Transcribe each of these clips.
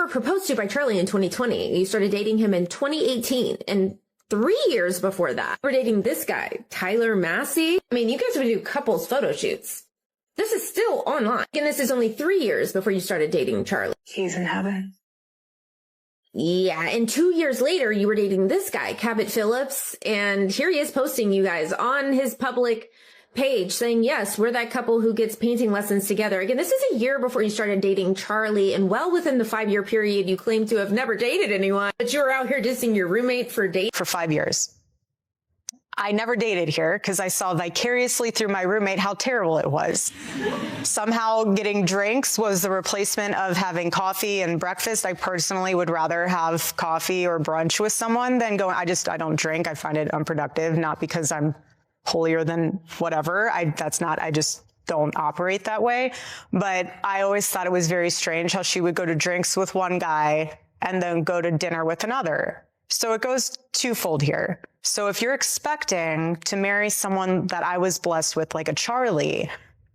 were proposed to by Charlie in 2020. You started dating him in 2018. And 3 years before that, you were dating this guy, Tyler Massey. I mean, you guys would do couples photo shoots. This is still online. And this is only 3 years before you started dating Charlie. He's in heaven. Yeah, and 2 years later, you were dating this guy, Cabot Phillips, and here he is posting you guys on his public page saying, yes, we're that couple who gets painting lessons together. Again, this is a year before you started dating Charlie, and well within the 5-year period, you claim to have never dated anyone, but you were out here dissing your roommate for dating. For 5 years. I never dated here because I saw vicariously through my roommate how terrible it was. Somehow getting drinks was the replacement of having coffee and breakfast. I personally would rather have coffee or brunch with someone than going, I don't drink. I find it unproductive, not because I'm holier than whatever. I just don't operate that way. But I always thought it was very strange how she would go to drinks with one guy and then go to dinner with another. So it goes twofold here. So if you're expecting to marry someone that I was blessed with, like a Charlie,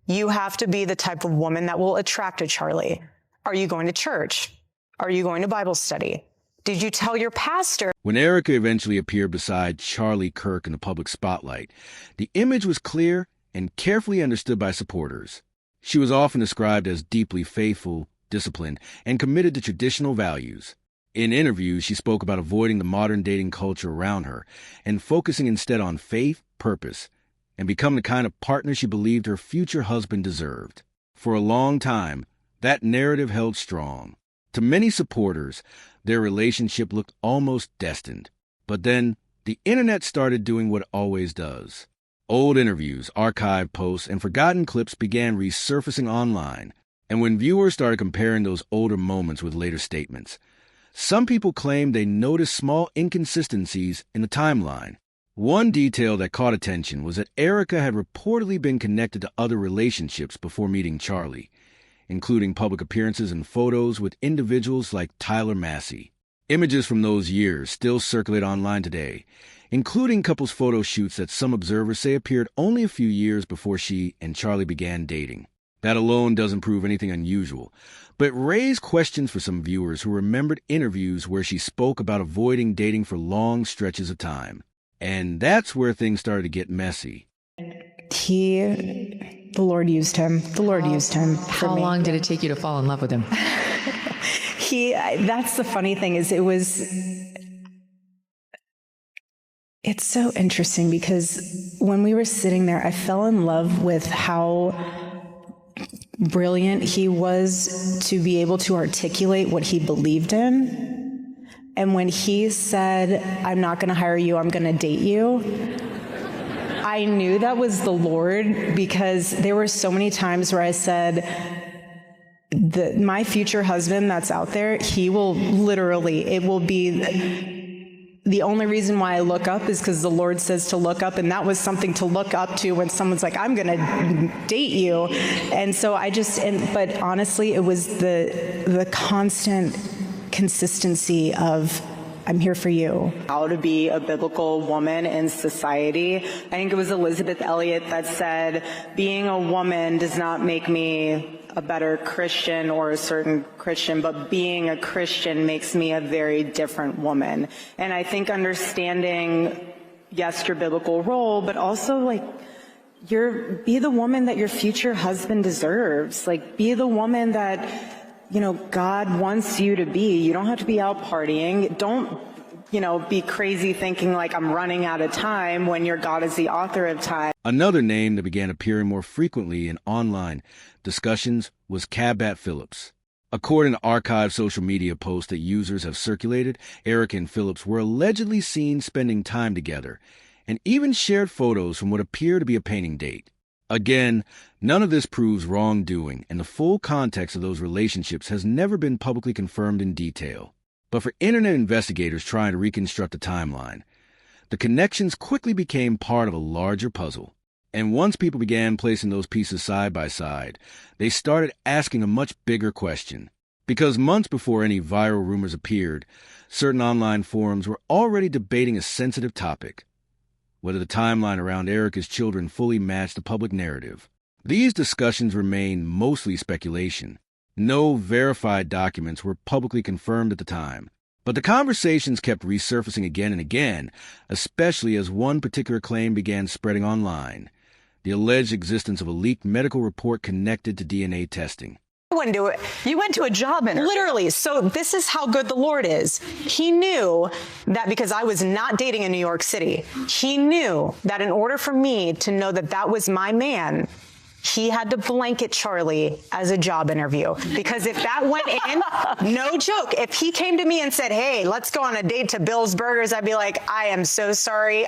you have to be the type of woman that will attract a Charlie. Are you going to church? Are you going to Bible study? Did you tell your pastor? When Erika eventually appeared beside Charlie Kirk in the public spotlight, the image was clear and carefully understood by supporters. She was often described as deeply faithful, disciplined, and committed to traditional values. In interviews, she spoke about avoiding the modern dating culture around her and focusing instead on faith, purpose, and becoming the kind of partner she believed her future husband deserved. For a long time, that narrative held strong. To many supporters, their relationship looked almost destined. But then, the internet started doing what it always does. Old interviews, archived posts, and forgotten clips began resurfacing online. And when viewers started comparing those older moments with later statements, some people claimed they noticed small inconsistencies in the timeline. One detail that caught attention was that Erika had reportedly been connected to other relationships before meeting Charlie, including public appearances and photos with individuals like Tyler Massey. Images from those years still circulate online today, including couples photo shoots that some observers say appeared only a few years before she and Charlie began dating. That alone doesn't prove anything unusual, but it raised questions for some viewers who remembered interviews where she spoke about avoiding dating for long stretches of time. And that's where things started to get messy. The Lord used him. The Lord used him for me. How long did it take you to fall in love with him? That's the funny thing is it's so interesting because when we were sitting there, I fell in love with how brilliant he was to be able to articulate what he believed in. And when he said, I'm not going to hire you, I'm going to date you, I knew that was the Lord, because there were so many times where I said, my future husband that's out there, he will literally, it will be the only reason why I look up is because the Lord says to look up, and that was something to look up to when someone's like, I'm going to date you. And so but honestly, it was the constant consistency of, I'm here for you. How to be a biblical woman in society. I think it was Elizabeth Elliot that said, being a woman does not make me a better Christian or a certain Christian, but being a Christian makes me a very different woman. And I think understanding, yes, your biblical role, but also like, be the woman that your future husband deserves. Like, be the woman that, God wants you to be. You don't have to be out partying. Don't, be crazy thinking like I'm running out of time when your God is the author of time. Another name that began appearing more frequently in online discussions was Cabot Phillips. According to archived social media posts that users have circulated, Erika and Phillips were allegedly seen spending time together and even shared photos from what appeared to be a painting date. Again, none of this proves wrongdoing, and the full context of those relationships has never been publicly confirmed in detail. But for internet investigators trying to reconstruct the timeline, the connections quickly became part of a larger puzzle. And once people began placing those pieces side by side, they started asking a much bigger question. Because months before any viral rumors appeared, certain online forums were already debating a sensitive topic: whether the timeline around Erika's children fully matched the public narrative. These discussions remain mostly speculation, No verified documents were publicly confirmed at the time, but the conversations kept resurfacing again and again, especially as one particular claim began spreading online: the alleged existence of a leaked medical report connected to DNA testing. You went to a job interview. Literally. So this is how good the Lord is. He knew that because I was not dating in New York City, he knew that in order for me to know that that was my man, he had to blanket Charlie as a job interview. Because if that went in, no joke, if he came to me and said, hey, let's go on a date to Bill's Burgers, I'd be like, I am so sorry.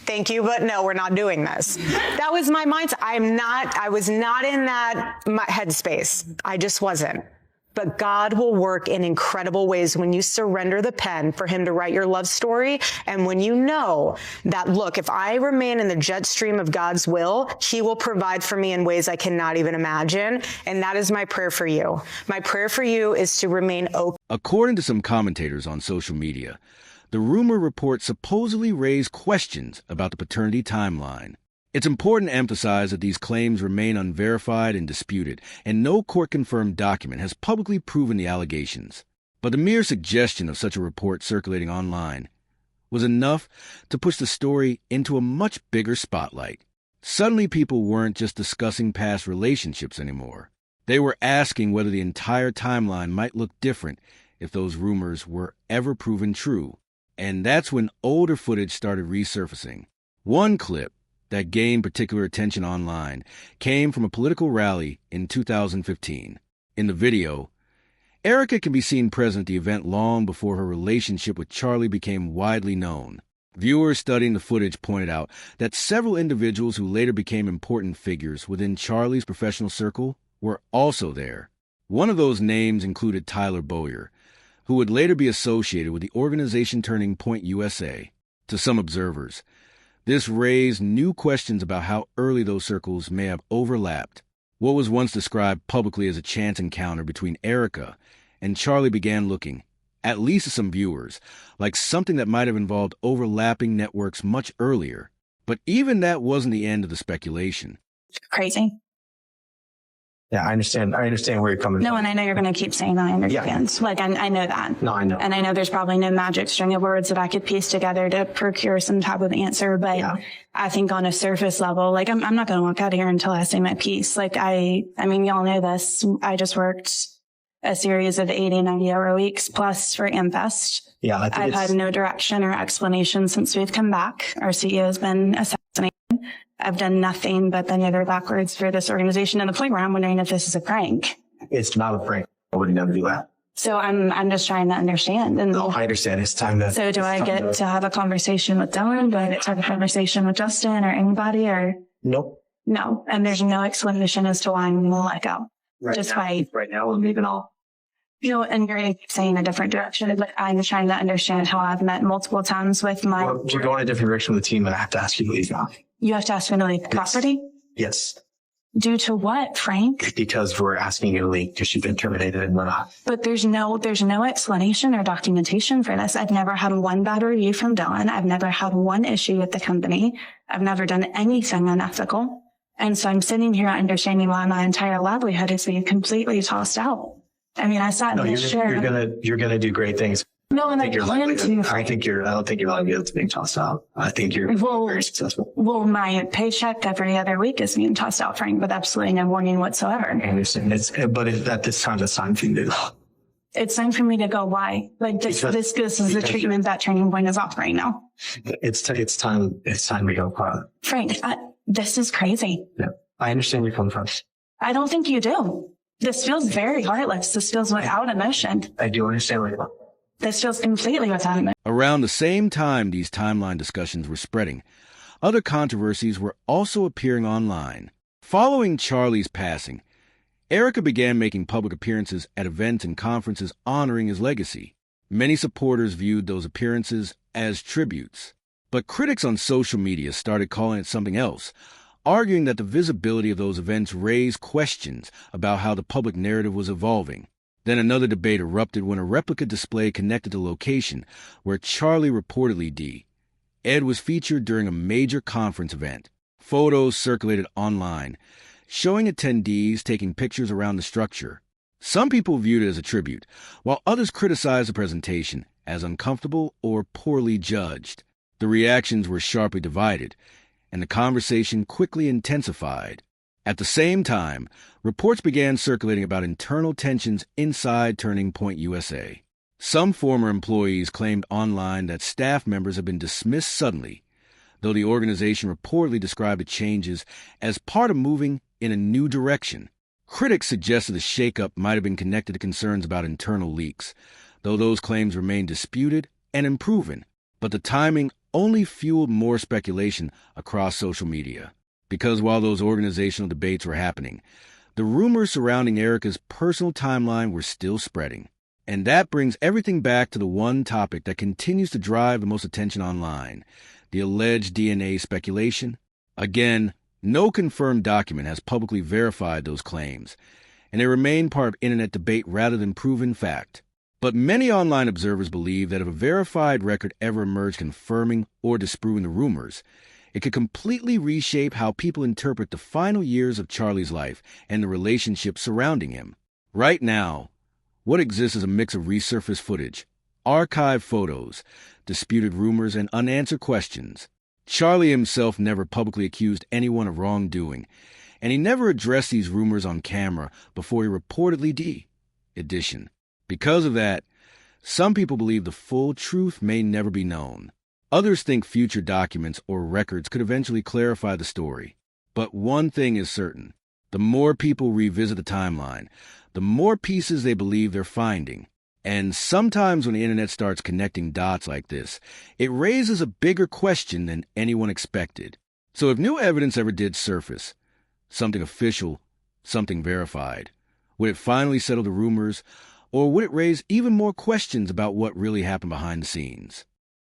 Thank you, but no, we're not doing this. That was my mindset. I was not in that headspace. I just wasn't. But God will work in incredible ways when you surrender the pen for him to write your love story. And when you know that, look, if I remain in the jet stream of God's will, he will provide for me in ways I cannot even imagine. And that is my prayer for you. My prayer for you is to remain open. According to some commentators on social media, the rumor report supposedly raised questions about the paternity timeline. It's important to emphasize that these claims remain unverified and disputed, and no court-confirmed document has publicly proven the allegations. But the mere suggestion of such a report circulating online was enough to push the story into a much bigger spotlight. Suddenly, people weren't just discussing past relationships anymore. They were asking whether the entire timeline might look different if those rumors were ever proven true. And that's when older footage started resurfacing. One clip that gained particular attention online came from a political rally in 2015. In the video, Erika can be seen present at the event long before her relationship with Charlie became widely known. Viewers studying the footage pointed out that several individuals who later became important figures within Charlie's professional circle were also there. One of those names included Tyler Bowyer, who would later be associated with the organization Turning Point USA. To some observers, this raised new questions about how early those circles may have overlapped. What was once described publicly as a chance encounter between Erika and Charlie began looking, at least to some viewers, like something that might have involved overlapping networks much earlier. But even that wasn't the end of the speculation. Crazy. Yeah, I understand where you're coming from. No, and I know you're going to keep saying that. I understand. Yeah. Like, I know that. No, I know. And I know there's probably no magic string of words that I could piece together to procure some type of answer. But yeah. I think on a surface level, like, I'm not going to walk out of here until I say my piece. Like, I mean, y'all know this. I just worked a series of 80, 90-hour weeks plus for AmFest. Yeah, I've had no direction or explanation since we've come back. Our CEO has been assassinated. I've done nothing but bend over backwards for this organization, to the point where I'm wondering if this is a prank. It's not a prank. I would never do that. So I'm just trying to understand. And no, I understand. It's time to. So do I get to have a conversation with Dylan? Do I get to have a conversation with Justin or anybody? Or nope. No. And there's no explanation as to why I'm going to let go. Right now, we're leaving all. You know, and you're saying a different direction, but I'm trying to understand how I've met multiple times with my. Well, we're going a different direction with the team, and I have to ask you to leave now. You have to ask me to leave the property? Yes. Due to what, Frank? Because we're asking you to leave because you've been terminated and we're not. But there's no explanation or documentation for this. I've never had one bad review from Dylan. I've never had one issue with the company. I've never done anything unethical. And so I'm sitting here understanding why my entire livelihood is being completely tossed out. I mean, I sat in this chair. You're gonna do great things. No, and I plan to. I don't think you're being tossed out. I think you're very successful. Well, my paycheck every other week is being tossed out, Frank, with absolutely no warning whatsoever. I understand. At this time, it's time for you to go. It's time for me to go. Why? Like this is the treatment that Turning Point is offering now. It's time to go, Carla. Frank, this is crazy. Yeah, I understand where you're coming from. I don't think you do. This feels very heartless. This feels without emotion. I do understand where you're coming from. This feels completely without emotion. Around the same time these timeline discussions were spreading, other controversies were also appearing online. Following Charlie's passing, Erika began making public appearances at events and conferences honoring his legacy. Many supporters viewed those appearances as tributes, but critics on social media started calling it something else, arguing that the visibility of those events raised questions about how the public narrative was evolving. Then another debate erupted when a replica display connected the location where Charlie reportedly Ed was featured during a major conference event. Photos circulated online, showing attendees taking pictures around the structure. Some people viewed it as a tribute, while others criticized the presentation as uncomfortable or poorly judged. The reactions were sharply divided, and the conversation quickly intensified. At the same time, reports began circulating about internal tensions inside Turning Point USA. Some former employees claimed online that staff members had been dismissed suddenly, though the organization reportedly described the changes as part of moving in a new direction. Critics suggested the shakeup might have been connected to concerns about internal leaks, though those claims remained disputed and unproven. But the timing only fueled more speculation across social media. Because while those organizational debates were happening, the rumors surrounding Erika's personal timeline were still spreading. And that brings everything back to the one topic that continues to drive the most attention online, the alleged DNA speculation. Again, no confirmed document has publicly verified those claims, and they remain part of internet debate rather than proven fact. But many online observers believe that if a verified record ever emerged confirming or disproving the rumors, it could completely reshape how people interpret the final years of Charlie's life and the relationships surrounding him. Right now, what exists is a mix of resurfaced footage, archived photos, disputed rumors, and unanswered questions. Charlie himself never publicly accused anyone of wrongdoing, and he never addressed these rumors on camera before he reportedly de-edition. Because of that, some people believe the full truth may never be known. Others think future documents or records could eventually clarify the story. But one thing is certain. The more people revisit the timeline, the more pieces they believe they're finding. And sometimes when the internet starts connecting dots like this, it raises a bigger question than anyone expected. So if new evidence ever did surface, something official, something verified, would it finally settle the rumors, or would it raise even more questions about what really happened behind the scenes?